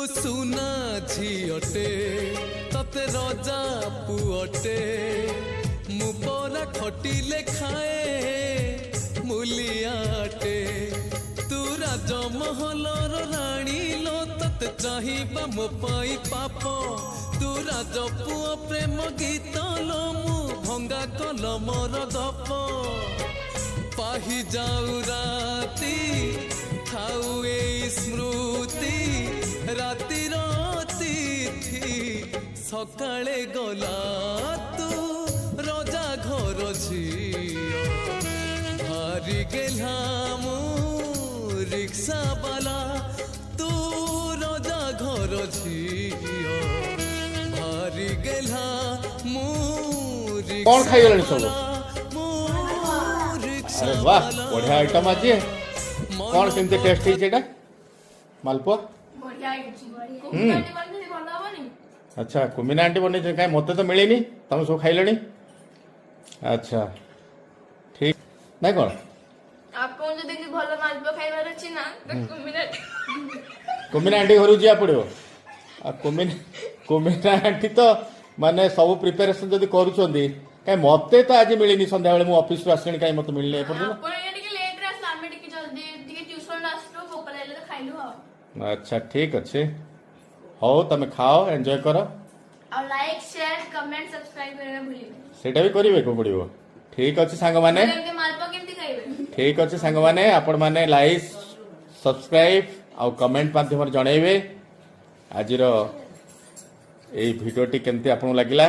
सुना झीटे तते रजा पुअटे मु परा खटिले खाए मुलियाटे तू राजमहलर राणी लो तते चाहिबा मो पाई पाप तू राज पुओ प्रेम गीत लो मु भंगा कलमर गप पाही जाऊ राती खाऊ ए स्मृति राति तिथि सकाळे गला तू रजा घर झियो भारी गेला मु रिक्शा वाला तू रजा घर झियो भारी गेला मु कौन खाई सब? अरे वाह बढ़िया आइटम आज कौन केमती टेस्ट है मालपुआ? अच्छा कुमिना आंटी बन कहीं मत तो मिलनी तुम सब खाइल? अच्छा ठीक ना कौन कुमिना आंटी घर जा पड़ो कुमिना आंटी तो माने सब प्रिपेरेशन जब करुँच कहीं मत तो आज मिलनी सन्ध्या बेले मुझे ऑफिस आसली कहीं मत मिलने अच्छा ठीक अच्छे हो तुम खाओ एंजॉय करो लाइक शेयर कमेंट सब्सक्राइब करना भूलिए सेटा भी करिवे को पड़िबो ठीक अच्छे सांग माने ठीक अच्छे सांग माने आपण माने लाइक सब्सक्राइब आ कमेंट माध्यम जणैबे आजिरो ए भिडियोटी केमती आपन लागिला